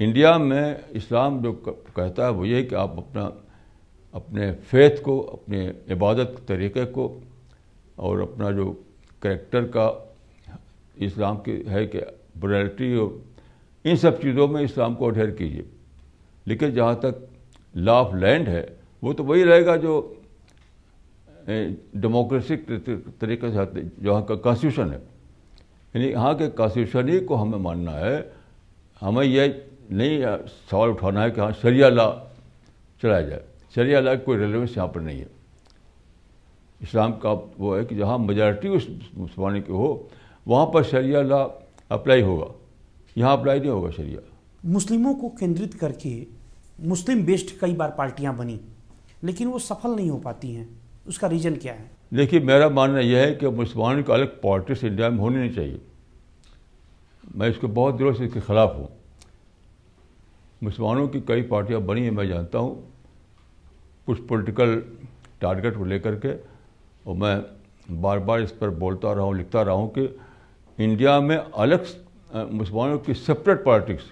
India میں اسلام جو کہتا ہے وہ یہ کہ آپ اپنے فیتھ کو، اپنے عبادت کے طریقے کو اور اپنا جو کریکٹر کا اسلام کی ہے کہ برائلٹی اور ان سب چیزوں میں اسلام کو اڈھیر کیجیے. لیکن جہاں تک لا آف لینڈ ہے وہ تو وہی رہے گا جو ڈیموکریسک طریقے سے جو یہاں کا کانسٹیٹیوشن ہے. یعنی یہاں کے کانسٹیٹیوشن ہی کو ہمیں ماننا ہے. ہمیں یہ نہیں سوال اٹھانا ہے کہ ہاں شریعہ لا چلایا جائے. شریعہ لا کی کوئی ریلیونس یہاں پر نہیں ہے. اسلام کا وہ ہے کہ جہاں میجارٹی اس مسلمان کی ہو وہاں پر شریعہ لا اپلائی ہوگا. یہاں اپلائی نہیں ہوگا شریعہ. مسلموں کو کیندرت کر کے مسلم بیسڈ کئی بار پارٹیاں بنی لیکن وہ سفل نہیں ہو پاتی ہیں. اس کا ریزن کیا ہے؟ دیکھیے میرا ماننا یہ ہے کہ مسلمانوں کی الگ پالیٹکس انڈیا میں ہونی نہیں چاہیے. میں اس کے بہت دنوں سے اس کے خلاف ہوں. مسلمانوں کی کئی پارٹیاں بنی ہیں میں جانتا ہوں کچھ پولیٹیکل ٹارگٹ کو لے کر کے، اور میں بار بار اس پر بولتا رہا ہوں، لکھتا رہا ہوں کہ انڈیا میں الگ مسلمانوں کی سپریٹ پالیٹکس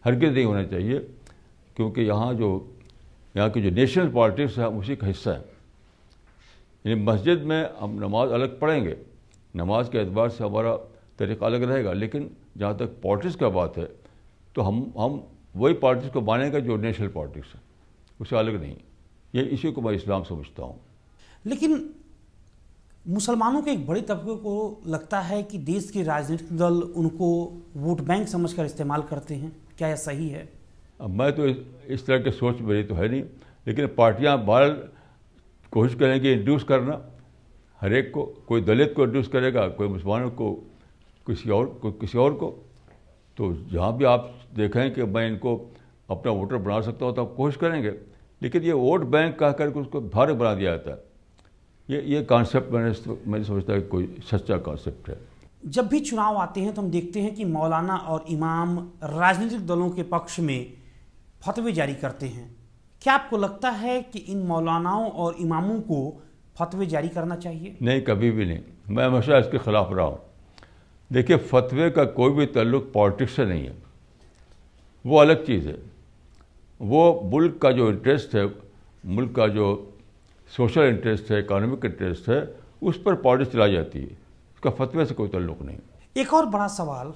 ہرگز نہیں ہونا چاہیے، کیونکہ یہاں کی جو نیشنل پالیٹکس ہے اسی کا حصہ ہے. یعنی مسجد میں ہم نماز الگ پڑھیں گے، نماز کے اعتبار سے ہمارا طریقہ الگ رہے گا، لیکن جہاں تک پالیٹکس کا بات ہے تو ہم وہی پالیٹکس کو مانیں گے جو نیشنل پالیٹکس ہے، اسے الگ نہیں. یہ اسی کو میں اسلام سمجھتا ہوں. لیکن مسلمانوں کے ایک بڑے طبقے کو لگتا ہے کہ دیش کے راجنیتک دل ان کو ووٹ بینک سمجھ کر استعمال کرتے ہیں. کیا یہ صحیح ہے؟ میں تو اس طرح کی سوچ میری تو ہے نہیں، لیکن پارٹیاں بہرحال کوشش کریں گے انڈیوس کرنا ہر ایک کو. کوئی دلت کو انڈیوس کرے گا، کوئی مسلمانوں کو، کسی اور کو. تو جہاں بھی آپ دیکھیں کہ میں ان کو اپنا ووٹر بنا سکتا ہوں تو آپ کوشش کریں گے. لیکن یہ ووٹ بینک کہہ کر کے اس کو بھارت بنا دیا جاتا ہے. یہ کانسیپٹ میں سمجھتا ہے کہ کوئی سچا کانسیپٹ ہے. جب بھی چناؤ آتے ہیں تو ہم دیکھتے ہیں کہ مولانا اور امام راجنیتک دلوں کے پکش میں فتوے جاری کرتے ہیں. کیا آپ کو لگتا ہے کہ ان مولاناؤں اور اماموں کو فتوے جاری کرنا چاہیے؟ نہیں، کبھی بھی نہیں. میں ہمیشہ اس کے خلاف رہا ہوں. دیکھیے فتوے کا کوئی بھی تعلق پالیٹکس سے نہیں ہے، وہ الگ چیز ہے. وہ ملک کا جو انٹرسٹ ہے، ملک کا جو سوشل انٹرسٹ ہے، اکانومک انٹرسٹ ہے، اس پر پالیٹکس چلائی جاتی ہے. اس کا فتوے سے کوئی تعلق نہیں. ایک اور بڑا سوال،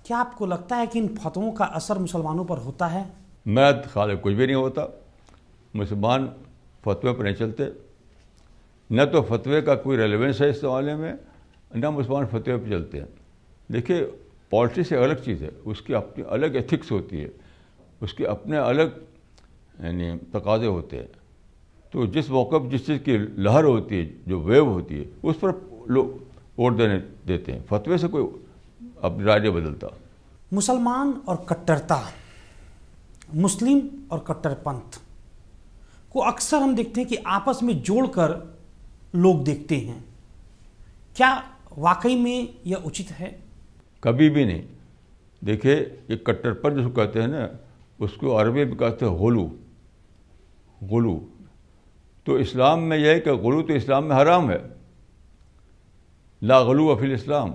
کیا آپ کو لگتا ہے کہ ان فتووں کا اثر مسلمانوں پر ہوتا ہے؟ میرا خیال ہے کچھ بھی نہیں ہوتا. مسلمان فتوے پر نہیں چلتے. نہ تو فتوے کا کوئی ریلیونس ہے اس معاملے میں، نہ مسلمان فتوے پہ چلتے ہیں. دیکھیے پالیٹکس ایک الگ چیز ہے، اس کی اپنی الگ ایتھکس ہوتی ہے، اس کے اپنے الگ یعنی تقاضے ہوتے ہیں. تو جس موقع پر جس چیز کی لہر ہوتی ہے، جو ویو ہوتی ہے، اس پر لوگ ووٹ دیتے ہیں. فتوے سے کوئی اپنی رائے نہیں بدلتا. مسلمان اور کٹرتا، مسلم اور کٹر پنتھ کو اکثر ہم دیکھتے ہیں کہ آپس میں جوڑ کر لوگ دیکھتے ہیں. کیا واقعی میں یہ اچت ہے؟ کبھی بھی نہیں. دیکھیے یہ کٹر پن جس کو کہتے ہیں نا، اس کو عربی میں کہتے ہیں غلو. تو اسلام میں یہ ہے کہ غلو تو اسلام میں حرام ہے. لا غلو فی الاسلام،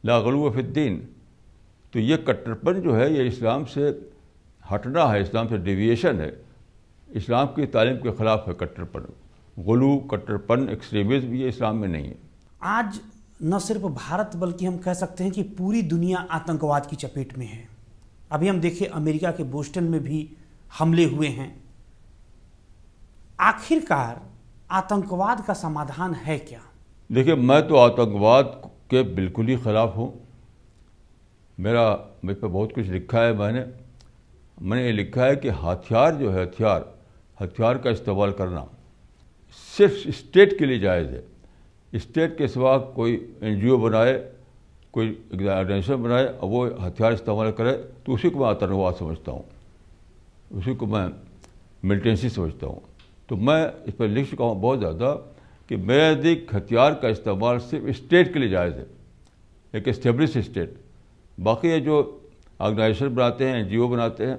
لا غلو فی الدین. تو یہ کٹر پن جو ہے یہ اسلام سے ہٹنا ہے، اسلام سے ڈیویشن ہے، اسلام کی تعلیم کے خلاف ہے کٹر پن. غلو، کٹر پن، ایکسٹریمزم یہ اسلام میں نہیں ہے. آج نہ صرف بھارت بلکہ ہم کہہ سکتے ہیں کہ پوری دنیا آتنکواد کی چپیٹ میں ہے. ابھی ہم دیکھیں امریکہ کے بوسٹن میں بھی حملے ہوئے ہیں. آخر کار آتنکواد کا سمادھان ہے کیا؟ دیکھیے میں تو آتنکواد کے بالکل ہی خلاف ہوں. میرے پہ بہت کچھ لکھا ہے. میں نے یہ لکھا ہے کہ ہتھیار جو ہے، ہتھیار کا استعمال کرنا صرف اسٹیٹ کے لیے جائز ہے. اسٹیٹ کے سوا کوئی NGO بنائے، کوئی آرگنائزیشن بنائے اور وہ ہتھیار استعمال کرے تو اسی کو میں آتنکواد سمجھتا ہوں، اسی کو میں ملیٹنسی سمجھتا ہوں. تو میں اس پر لکھ چکا ہوں بہت زیادہ کہ میرے نزدیک ہتھیار کا استعمال صرف اسٹیٹ کے لیے جائز ہے، ایک اسٹیبلش اسٹیٹ. باقی یہ جو آرگنائزیشن بناتے ہیں، NGO بناتے ہیں،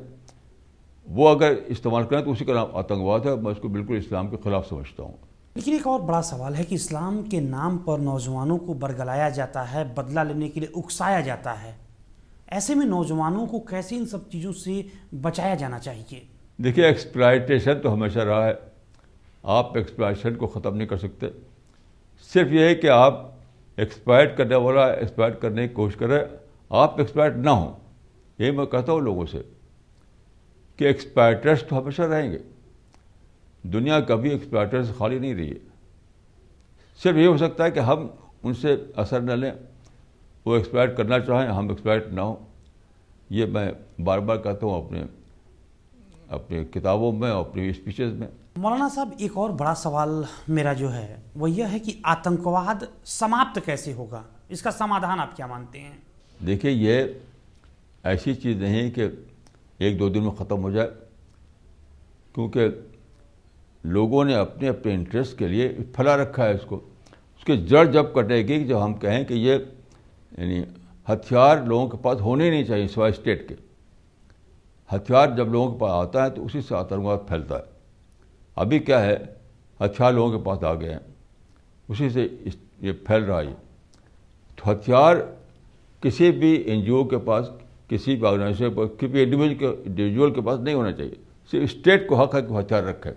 وہ اگر استعمال کریں تو اسی کا نام آتنکواد ہے. میں اس کو بالکل اسلام کے خلاف سمجھتا ہوں. لیکن ایک اور بڑا سوال ہے کہ اسلام کے نام پر نوجوانوں کو برگلایا جاتا ہے، بدلہ لینے کے لیے اکسایا جاتا ہے. ایسے میں نوجوانوں کو کیسے ان سب چیزوں سے بچایا جانا چاہیے؟ دیکھیے ایکسپلائٹیشن تو ہمیشہ رہا ہے، آپ ایکسپلائٹیشن کو ختم نہیں کر سکتے. صرف یہ ہے کہ آپ ایکسپلائٹ کرنے والا ایکسپلائٹ کرنے کی کوشش کریں، آپ ایکسپلائٹ نہ ہوں. یہی میں کہتا ہوں لوگوں سے کہ ایکسپلائٹرس تو ہمیشہ رہیں گے. دنیا کبھی ایکسپلائٹر سے خالی نہیں رہی ہے. صرف یہ ہو سکتا ہے کہ ہم ان سے اثر نہ لیں، وہ ایکسپلائٹ کرنا چاہیں، ہم ایکسپلائٹ نہ ہوں. یہ میں بار بار کہتا ہوں اپنے کتابوں میں اور اپنی اسپیچز میں. مولانا صاحب، ایک اور بڑا سوال میرا جو ہے وہ یہ ہے کہ آتنکواد سماپت کیسے ہوگا؟ اس کا سمادھان آپ کیا مانتے ہیں؟ دیکھیے یہ ایسی چیز نہیں کہ ایک دو دن میں ختم ہو جائے، کیونکہ لوگوں نے اپنے اپنے انٹرسٹ کے لیے پھیلا رکھا ہے اس کو. اس کی جڑ جب کٹے گی جب ہم کہیں کہ یہ یعنی ہتھیار لوگوں کے پاس ہونے ہی نہیں چاہیے سوائے اسٹیٹ کے. ہتھیار جب لوگوں کے پاس آتا ہے تو اسی سے آتنکواد پھیلتا ہے. ابھی کیا ہے، ہتھیار لوگوں کے پاس آ گئے ہیں، اسی سے یہ پھیل رہا ہے. تو ہتھیار کسی بھی این جی او کے پاس، کسی بھی آرگنائزیشن کے پاس، کسی انڈیویجول کے پاس نہیں ہونا چاہیے. صرف اسٹیٹ کو حق ہے کہ وہ ہتھیار رکھے.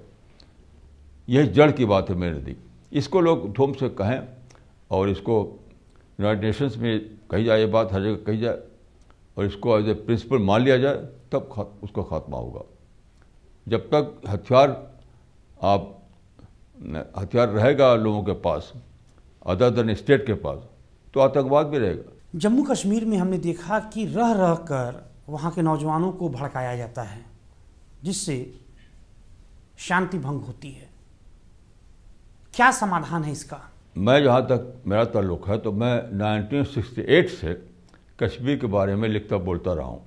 یہی جڑ کی بات ہے میرے نزدیک. اس کو لوگ دھوم سے کہیں اور اس کو یونائٹڈ نیشنز میں کہی جائے، یہ بات ہر جگہ کہی جائے اور اس کو ایز اے پرنسپل مان لیا جائے، تب اس کا خاتمہ ہوگا. جب تک ہتھیار رہے گا لوگوں کے پاس ادر دین اسٹیٹ کے پاس، تو آتنکواد بھی رہے گا. جموں کشمیر میں ہم نے دیکھا کہ رہ رہ کر وہاں کے نوجوانوں کو بھڑکایا جاتا ہے، جس سے شانتی بھنگ ہوتی ہے. کیا سمادھان ہے اس کا؟ میں جہاں تک میرا تعلق ہے تو میں 1968 سے کشمیر کے بارے میں لکھتا بولتا رہا ہوں،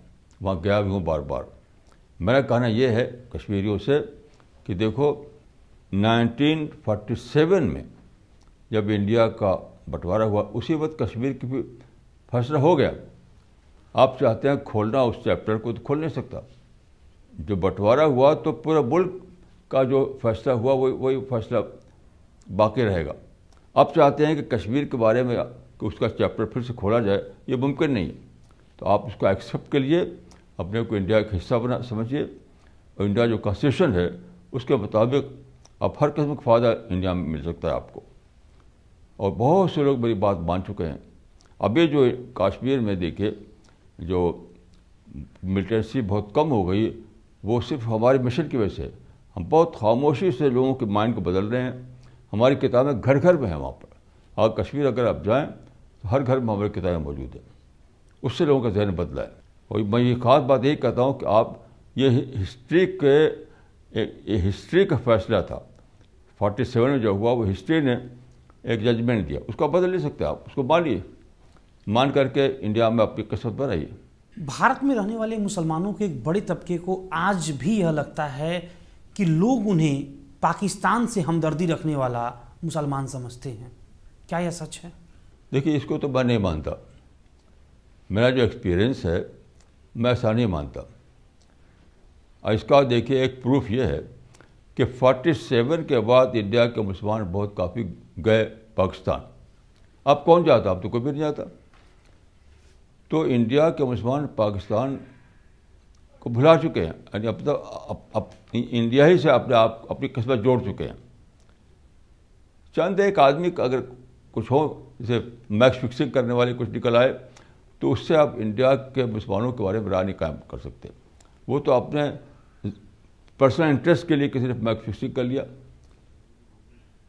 وہاں گیا بھی ہوں بار بار. میرا کہنا یہ ہے کشمیریوں سے کہ دیکھو 1947 میں جب انڈیا کا بٹوارا ہوا، اسی وقت کشمیر کی بھی فیصلہ ہو گیا. آپ چاہتے ہیں کھولنا اس چیپٹر کو تو کھول نہیں سکتا. جو بٹوارا ہوا تو پورا ملک کا جو فیصلہ ہوا وہی فیصلہ باقی رہے گا. آپ چاہتے ہیں کہ کشمیر کے بارے میں کہ اس کا چیپٹر پھر سے کھولا جائے، یہ ممکن نہیں ہے. تو آپ اس کو ایکسیپٹ کے لیے اپنے کو انڈیا کا حصہ سمجھیے، اور انڈیا جو کانسٹیٹیوشن ہے اس کے مطابق آپ ہر قسم کا فائدہ انڈیا میں مل سکتا ہے آپ کو. اور بہت سے لوگ میری بات مان چکے ہیں. ابھی جو کشمیر میں دیکھیے جو ملٹنسی بہت کم ہو گئی، وہ صرف ہمارے مشن کی وجہ سے. ہم بہت خاموشی سے لوگوں کے مائنڈ کو بدل رہے ہیں. ہماری کتابیں گھر گھر میں ہیں وہاں پر. اور کشمیر اگر آپ جائیں تو ہر گھر میں ہماری کتابیں موجود ہیں. اس سے لوگوں کا ذہن بدلا ہے. اور میں یہ خاص بات یہی کہتا ہوں کہ آپ یہ ہسٹری کا فیصلہ تھا 47 میں جو ہوا، وہ ہسٹری نے ایک ججمنٹ دیا، اس کو بدل نہیں سکتے. آپ اس کو مانیے، مان کر کے انڈیا میں اپنی قسمت پر آئیے. بھارت میں رہنے والے مسلمانوں کے ایک بڑے طبقے کو آج بھی یہ لگتا ہے کہ لوگ انہیں پاکستان سے ہمدردی رکھنے والا مسلمان سمجھتے ہیں. کیا یہ سچ ہے؟ دیکھیے اس کو تو میں نہیں مانتا. میرا جو ایکسپیرئنس ہے میں ایسا نہیں مانتا. اور اس کا دیکھیے ایک پروف یہ ہے کہ 47 کے بعد انڈیا کے مسلمان بہت کافی گئے پاکستان. اب کون جاتا؟ اب تو کوئی بھی نہیں جاتا. تو انڈیا کے مسلمان پاکستان کو بھلا چکے ہیں، یعنی اب انڈیا ہی سے اپنی قسمت جوڑ چکے ہیں. چند ایک آدمی کا اگر کچھ ہو، جیسے میچ فکسنگ کرنے والے کچھ نکل آئے، تو اس سے آپ انڈیا کے مسلمانوں کے بارے میں رائے نہیں قائم کر سکتے. وہ تو اپنے پرسنل انٹرسٹ کے لیے کسی نے میچ فکسنگ کر لیا،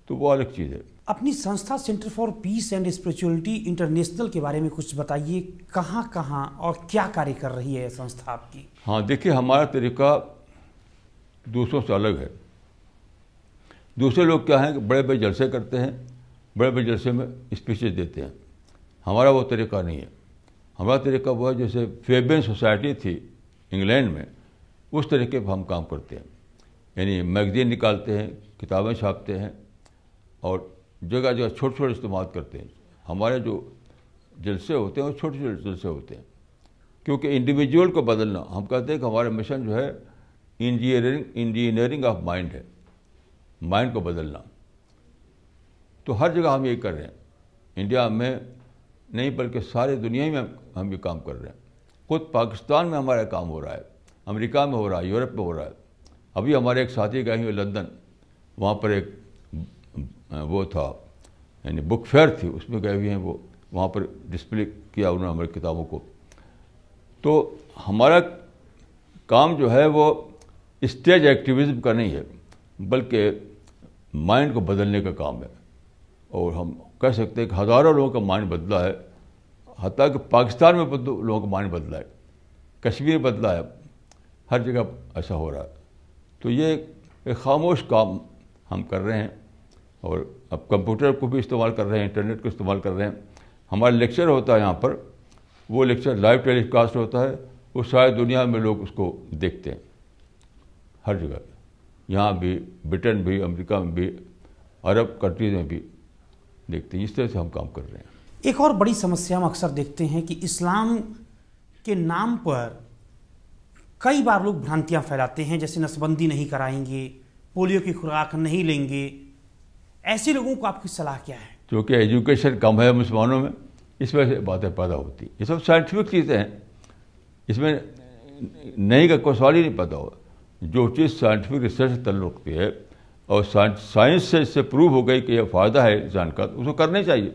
تو وہ الگ چیز ہے. اپنی سنستھا centre for peace and spirituality international کے بارے میں کچھ بتائیے. کہاں کہاں اور کیا کاریہ کر رہی ہے سنستھا آپ کی؟ ہاں دیکھیے ہمارا طریقہ دوسروں سے الگ ہے. دوسرے لوگ کیا ہیں کہ بڑے بڑے جلسے کرتے ہیں، بڑے بڑے جلسے میں اسپیچز دیتے ہیں. ہمارا وہ طریقہ نہیں ہے. ہمارا طریقہ وہ ہے جیسے فیبین سوسائٹی تھی انگلینڈ میں، اس طریقے پہ ہم کام کرتے ہیں. یعنی میگزین نکالتے ہیں، کتابیں چھاپتے ہیں اور جگہ جگہ چھوٹے چھوٹے اجتماعات کرتے ہیں. ہمارے جو جلسے ہوتے ہیں وہ چھوٹے چھوٹے جلسے ہوتے ہیں، کیونکہ انڈیویجول کو بدلنا، ہم کہتے ہیں کہ ہمارا مشن جو ہے انجینئرنگ آف مائنڈ ہے، مائنڈ کو بدلنا. تو ہر جگہ ہم یہ کر رہے ہیں، انڈیا میں نہیں بلکہ سارے دنیا میں ہم یہ کام کر رہے ہیں. خود پاکستان میں ہمارا کام ہو رہا ہے، امریکہ میں ہو رہا ہے، یورپ میں ہو رہا ہے. ابھی ہمارے ایک ساتھی گئے ہوئے لندن، وہاں پر ایک وہ تھا یعنی بک فیئر تھی، اس میں گئے ہوئے ہیں وہ، وہاں پر ڈسپلے کیا انہوں نے ہماری کتابوں کو. تو ہمارا کام جو ہے وہ اسٹیج ایکٹیویزم کا نہیں ہے، بلکہ مائنڈ کو بدلنے کا کام ہے. اور ہم کہہ سکتے ہیں کہ ہزاروں لوگوں کا مائنڈ بدلا ہے، حتیٰ کہ پاکستان میں لوگوں کا مائنڈ بدلا ہے، کشمیر بدلا ہے، ہر جگہ ایسا ہو رہا ہے. تو یہ ایک خاموش کام ہم کر رہے ہیں. اور اب کمپیوٹر کو بھی استعمال کر رہے ہیں، انٹرنیٹ کو استعمال کر رہے ہیں. ہمارا لیکچر ہوتا ہے یہاں پر، وہ لیکچر لائیو ٹیلی کاسٹ ہوتا ہے، وہ ساری دنیا میں لوگ اس کو دیکھتے ہیں، ہر جگہ، یہاں بھی، برٹن بھی، امریکہ میں بھی، عرب کنٹریز میں بھی دیکھتے ہیں. اس طرح سے ہم کام کر رہے ہیں. ایک اور بڑی سمسیا ہم اکثر دیکھتے ہیں کہ اسلام کے نام پر کئی بار لوگ بھرانتیاں پھیلاتے ہیں، جیسے نسبندی نہیں کرائیں گے، پولیو کی خوراک نہیں لیں گے. ایسے لوگوں کو آپ کی صلاح کیا ہے؟ کیونکہ ایجوکیشن کم ہے مسلمانوں میں، اس وجہ سے باتیں پیدا ہوتی ہیں. یہ سب سائنٹیفک چیزیں ہیں، اس میں نہیں کا کوئی سوال ہی نہیں پیدا ہوا. جو چیز سائنٹیفک ریسرچ سے تعلق رکھتی ہے اور سائنس سے اس سے پروو ہو گئی کہ یہ فائدہ ہے انسان کا، اس کو کرنا ہی چاہیے.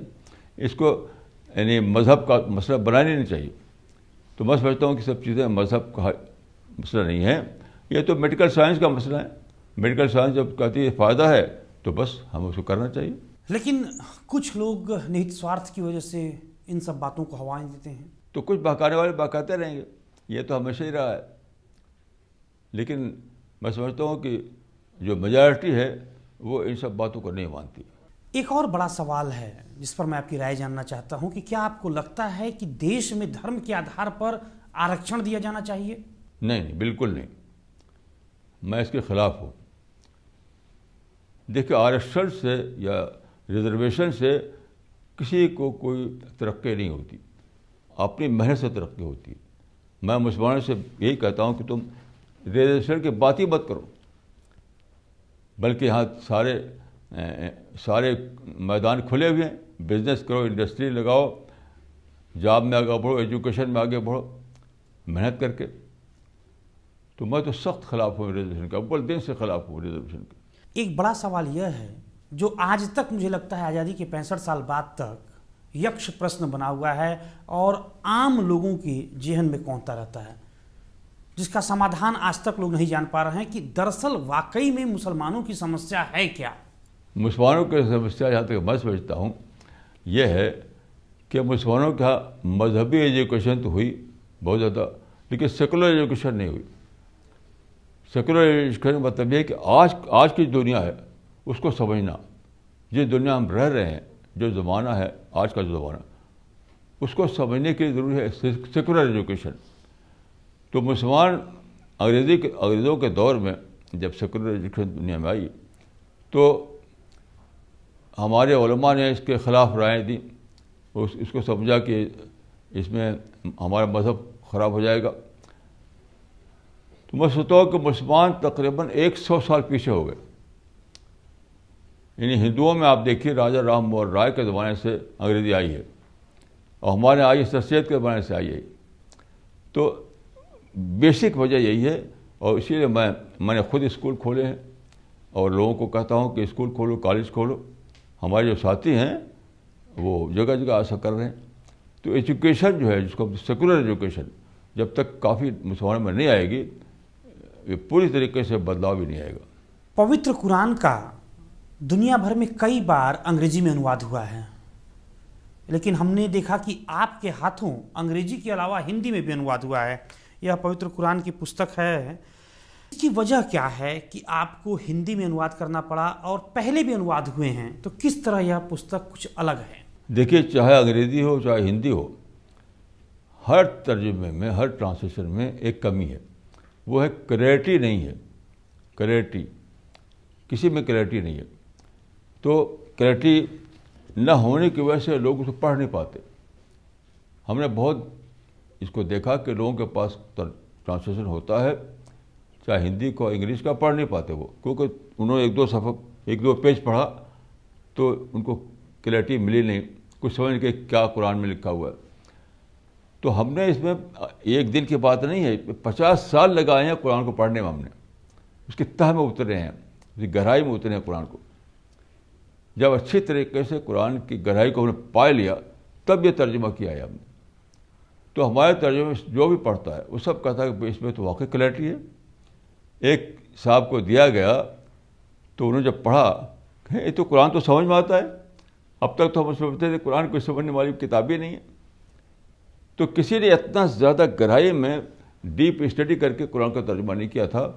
اس کو یعنی مذہب کا مسئلہ بنانا نہیں چاہیے. تو میں سمجھتا ہوں کہ سب چیزیں مذہب کا مسئلہ نہیں ہے، یہ تو میڈیکل سائنس کا مسئلہ ہے. میڈیکل سائنس جب کہتی ہے فائدہ ہے تو بس ہم اس کو کرنا چاہیے. لیکن کچھ لوگ نہت سوارتھ کی وجہ سے ان سب باتوں کو ہوائیں دیتے ہیں. تو کچھ بہکانے والے بہکاتے رہیں گے، یہ تو ہمیشہ ہی رہا ہے. لیکن میں سمجھتا ہوں کہ جو میجارٹی ہے وہ ان سب باتوں کو نہیں مانتی. ایک اور بڑا سوال ہے جس پر میں آپ کی رائے جاننا چاہتا ہوں کہ کیا آپ کو لگتا ہے کہ دیش میں دھرم کے آدھار پر آرکشن دیا جانا چاہیے؟ نہیں، بالکل نہیں، میں اس کے خلاف ہوں. دیکھیں، آرکشن سے یا ریزرویشن سے کسی کو کوئی ترقی نہیں ہوتی، اپنی محنت سے ترقی ہوتی ہے. میں مسلمانوں سے یہی کہتا ہوں کہ تم ریزرویشن کی بات ہی مت کرو، بلکہ یہاں سارے میدان کھلے ہوئے ہیں. بزنس کرو، انڈسٹری لگاؤ، جاب میں آگے بڑھو، ایجوکیشن میں آگے بڑھو محنت کر کے. تو میں تو سخت خلاف ہوں ریزرویشن کا، اول دن سے خلاف ہوں ریزرویشن کا. ایک بڑا سوال یہ ہے جو آج تک مجھے لگتا ہے آزادی کے 65 سال بعد تک یکش پرشن بنا ہوا ہے اور عام لوگوں کی ذہن میں کونتا رہتا ہے، جس کا سمادھان آج تک لوگ نہیں جان پا رہے ہیں کہ دراصل واقعی میں مسلمانوں کی سمسیا ہے کیا. مسلمانوں کی سمسیا جہاں تک میں سمجھتا ہوں یہ ہے کہ مسلمانوں کا مذہبی ایجوکیشن تو ہوئی بہت زیادہ، لیکن سیکولر ایجوکیشن نہیں ہوئی. سیکولر ایجوکیشن مطلب یہ ہے کہ آج کی دنیا ہے اس کو سمجھنا. جس دنیا ہم رہ رہے ہیں، جو زمانہ ہے آج کا جو زمانہ، اس کو سمجھنے کے لیے ضروری ہے سیکولر ایجوکیشن. تو مسلمان انگریزوں کے دور میں جب سیکولر ایجوکیشن دنیا میں آئی تو ہمارے علماء نے اس کے خلاف رائے دی، اس کو سمجھا کہ اس میں ہمارا مذہب خراب ہو جائے گا. تو میں سوچتا ہوں کہ مسلمان تقریباً 100 سال پیچھے ہو گئے. یعنی ہندوؤں میں آپ دیکھیے راجا رام موہن رائے کے زمانے سے انگریزی آئی ہے، اور ہمارے آئی سر سید کے زمانے سے آئی ہے. تو بیسک وجہ یہی ہے، اور اسی لیے میں نے خود اسکول کھولے ہیں اور لوگوں کو کہتا ہوں کہ اسکول کھولو، کالج کھولو. ہمارے جو ساتھی ہیں وہ جگہ جگہ ایسا کر رہے ہیں. تو ایجوکیشن جو ہے، جس کو سیکولر ایجوکیشن، جب تک کافی مسلمانوں میں نہیں آئے گی، یہ پوری طریقے سے بدلاؤ بھی نہیں آئے گا. پوتر قرآن کا دنیا بھر میں کئی بار انگریزی میں انواد ہوا ہے، لیکن ہم نے دیکھا کہ آپ کے ہاتھوں انگریزی کے علاوہ ہندی میں بھی انواد ہوا ہے. یہ پوتر قرآن کی پستک ہے. اس کی وجہ کیا ہے کہ آپ کو ہندی میں انواد کرنا پڑا، اور پہلے بھی انواد ہوئے ہیں، تو کس طرح یہ پستک کچھ الگ ہے؟ دیکھیے، چاہے انگریزی ہو چاہے ہندی ہو، ہر ترجمے میں، ہر ٹرانسلیشن میں ایک کمی ہے، وہ ہے کلیئرٹی نہیں ہے. کلیئرٹی، کسی میں کلیئرٹی نہیں ہے. تو کلیئرٹی نہ ہونے کی وجہ سے لوگ اسے پڑھ نہیں پاتے. ہم نے بہت اس کو دیکھا کہ لوگوں کے پاس ٹرانسلیشن ہوتا ہے، چاہے ہندی کو انگلش کا، پڑھ نہیں پاتے وہ، کیونکہ انہوں نے ایک دو پیج پڑھا تو ان کو کلیئرٹی ملی نہیں، کچھ سمجھ کے کیا قرآن میں لکھا ہوا ہے. تو ہم نے اس میں ایک دن کی بات نہیں ہے، 50 سال لگائے ہیں قرآن کو پڑھنے میں، ہم نے اس کی تہ میں اترے ہیں، اس کی گہرائی میں اترے ہیں قرآن کو. جب اچھی طریقے سے قرآن کی گہرائی کو ہم نے پا لیا تب یہ ترجمہ کیا ہے ہم نے. تو ہمارے ترجمے میں جو بھی پڑھتا ہے وہ سب کہتا ہے کہ اس میں تو واقعی کلیئرٹی ہے. ایک صاحب کو دیا گیا تو انہوں نے جب پڑھا کہ یہ تو قرآن تو سمجھ میں آتا ہے، اب تک تو ہم سمجھتے تھے قرآن کو سمجھنے والی کتاب ہی نہیں ہے. تو کسی نے اتنا زیادہ گہرائی میں ڈیپ اسٹڈی کر کے قرآن کا ترجمہ نہیں کیا تھا.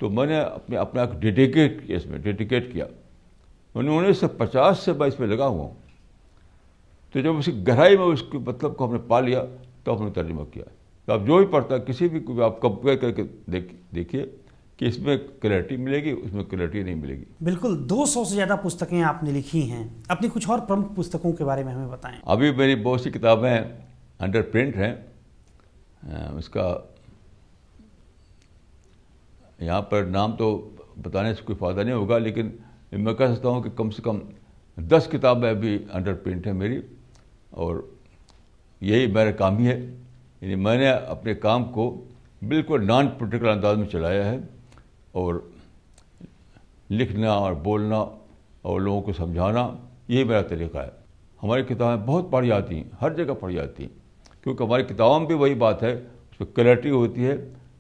تو میں نے اپنے آپ کو ڈیڈیکیٹ کیا. میں نے 1950 سے میں اس میں لگا ہوا ہوں. تو جب اس کی گہرائی میں اس کے مطلب کو ہم نے پا لیا تو ہم نے ترجمہ کیا. تو آپ جو بھی پڑھتا کسی بھی کو آپ کمپیئر کر کے دیکھیے کہ اس میں کلیئرٹی ملے گی، اس میں کلیئرٹی نہیں ملے گی. بالکل. 200 سے زیادہ پستکیں آپ نے لکھی ہیں، اپنی کچھ اور پرمکھ پستکوں کے بارے میں ہمیں بتائیں. ابھی میری بہت سی کتابیں انڈر پرنٹ ہیں. اس کا یہاں پر نام تو بتانے سے کوئی فائدہ نہیں ہوگا، لیکن میں کہہ سکتا ہوں کہ کم سے کم 10 کتابیں ابھی انڈر پرنٹ ہیں میری. اور یہی میرا کام ہی ہے. یعنی میں نے اپنے کام کو بالکل نان پولیٹیکل انداز میں چلایا ہے، اور لکھنا اور بولنا اور لوگوں کو سمجھانا یہی میرا طریقہ ہے. ہماری کتابیں بہت پڑھی جاتی ہیں، ہر جگہ پڑھی جاتی ہیں، کیونکہ ہماری کتابوں میں بھی وہی بات ہے، اس میں کلیئرٹی ہوتی ہے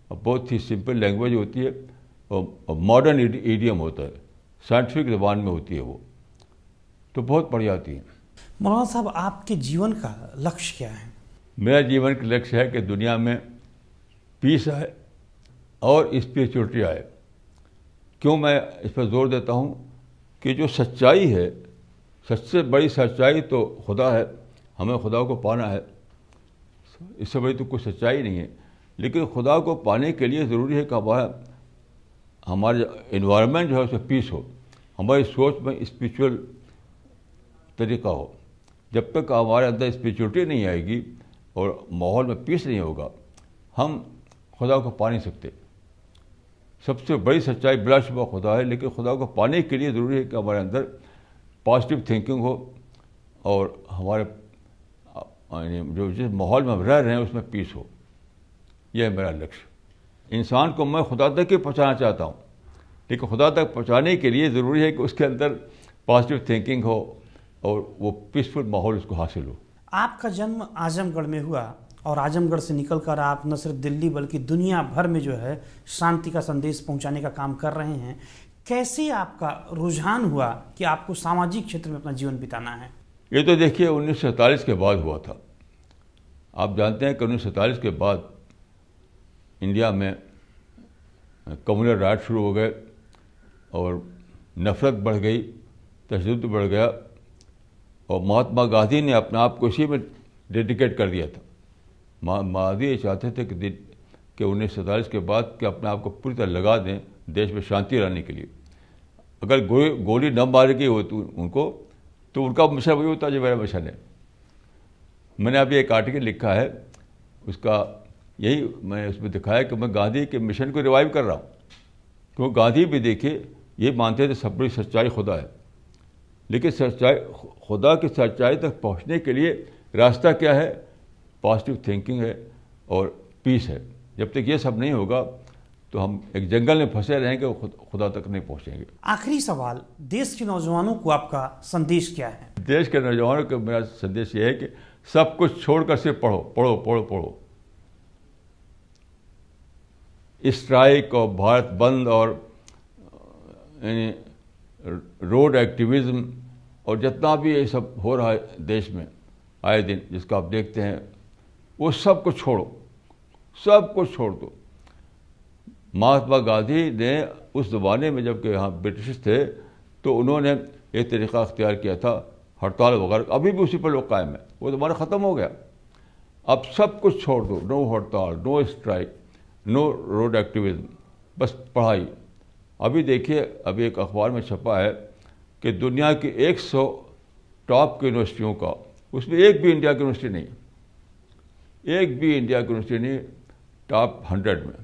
اور بہت ہی سمپل لینگویج ہوتی ہے اور ماڈرن ایڈیم ہوتا ہے، سائنٹیفک زبان میں ہوتی ہے وہ، تو بہت پڑھی جاتی ہیں. مولانا صاحب، آپ کے جیون کا لکش کیا ہے؟ میرا جیون کا لکش ہے کہ دنیا میں پیس آئے اور اسپریچولیٹی آئے. کیوں میں اس پر زور دیتا ہوں کہ جو سچائی ہے، سب سے بڑی سچائی تو خدا ہے، ہمیں خدا کو پانا ہے. اس سے بڑی تو کوئی سچائی نہیں ہے. لیکن خدا کو پانے کے لیے ضروری ہے کہ ہمارا انوائرمنٹ جو ہے اس میں پیس ہو، ہماری سوچ میں اسپریچول طریقہ ہو. جب تک ہمارے اندر اسپریچولیٹی نہیں آئے گی اور ماحول میں پیس نہیں ہوگا، ہم خدا کو پا نہیں سکتے. سب سے بڑی سچائی بلا شبہ خدا ہے، لیکن خدا کو پانے کے لیے ضروری ہے کہ ہمارے اندر پازیٹیو تھنکنگ ہو اور ہمارے جو جس ماحول میں ہم رہ رہے ہیں اس میں پیس ہو. یہ ہے میرا لکش. انسان کو میں خدا تک ہی پہنچانا چاہتا ہوں، لیکن خدا تک پہنچانے کے لیے ضروری ہے کہ اس کے اندر پازیٹیو تھنکنگ ہو اور وہ پیسفل ماحول اس کو حاصل ہو. آپ کا جنم اعظم گڑھ میں ہوا اور اعظم گڑھ سے نکل کر آپ نہ صرف دلی بلکہ دنیا بھر میں جو ہے شانتی کا سندیش پہنچانے کا کام کر رہے ہیں. کیسے آپ کا رجحان ہوا کہ آپ کو ساماجک چھیتر میں اپنا جیون بتانا ہے؟ یہ تو دیکھیے 1947 کے بعد ہوا تھا. آپ جانتے ہیں کہ 1947 کے بعد انڈیا میں کمیونل رائٹ شروع ہو گئے اور نفرت بڑھ گئی، تشدد بڑھ گیا، اور مہاتما گاندھی نے اپنا آپ کو اسی میں ڈیڈیکیٹ کر دیا تھا. مہاتما یہ چاہتے تھے کہ 1947 کے بعد کہ اپنے آپ کو پوری طرح لگا دیں دیش میں شانتی لانے کے لیے. اگر گولی نہ مارے گی ان کو تو ان کا مشن وہی ہوتا جو میرا مشن ہے. میں نے ابھی ایک آرٹیکل لکھا ہے، اس کا یہی میں نے اس میں دکھایا کہ میں گاندھی کے مشن کو ریوائیو کر رہا ہوں. کیونکہ گاندھی بھی دیکھیے یہ مانتے تھے سب بڑی سچائی خدا ہے، لیکن خدا کی سچائی تک پہنچنے کے لیے راستہ کیا ہے؟ پازیٹیو تھنکنگ ہے اور پیس ہے. جب تک یہ سب نہیں ہوگا تو ہم ایک جنگل میں پھنسے رہیں گے، خدا تک نہیں پہنچیں گے. آخری سوال، دیش کے نوجوانوں کو آپ کا سندیش کیا ہے؟ دیش کے نوجوانوں کا میرا سندیش یہ ہے کہ سب کچھ چھوڑ کر صرف پڑھو پڑھو پڑھو پڑھو. اسٹرائک اور بھارت بند اور یعنی روڈ ایکٹیویزم اور جتنا بھی یہ سب ہو رہا ہے دیش میں آئے دن جس کا آپ دیکھتے ہیں، وہ سب کو چھوڑو، سب کو چھوڑ دو. مہاتما گاندھی نے اس زمانے میں جب کہ یہاں برٹش تھے تو انہوں نے ایک طریقہ اختیار کیا تھا ہڑتال وغیرہ، ابھی بھی اسی پر لوگ قائم ہے. وہ زمانہ ختم ہو گیا. اب سب کچھ چھوڑ دو، نو ہڑتال، نو اسٹرائک، نو روڈ ایکٹیویزم، بس پڑھائی. ابھی دیکھیے، ابھی ایک اخبار میں چھپا ہے کہ دنیا کی 100 ٹاپ کی یونیورسٹیوں کا، اس میں ایک بھی انڈیا کی یونیورسٹی نہیں، ایک بھی انڈیا کی یونیورسٹی نہیں ٹاپ 100 میں.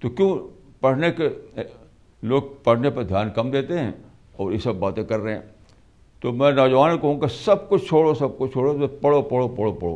تو کیوں پڑھنے کے لوگ پڑھنے پر دھیان کم دیتے ہیں اور یہ سب باتیں کر رہے ہیں. تو میں نوجوانوں کو کہوں کہ سب کچھ چھوڑو، سب کچھ چھوڑو، پڑھو پڑھو پڑھو پڑھو.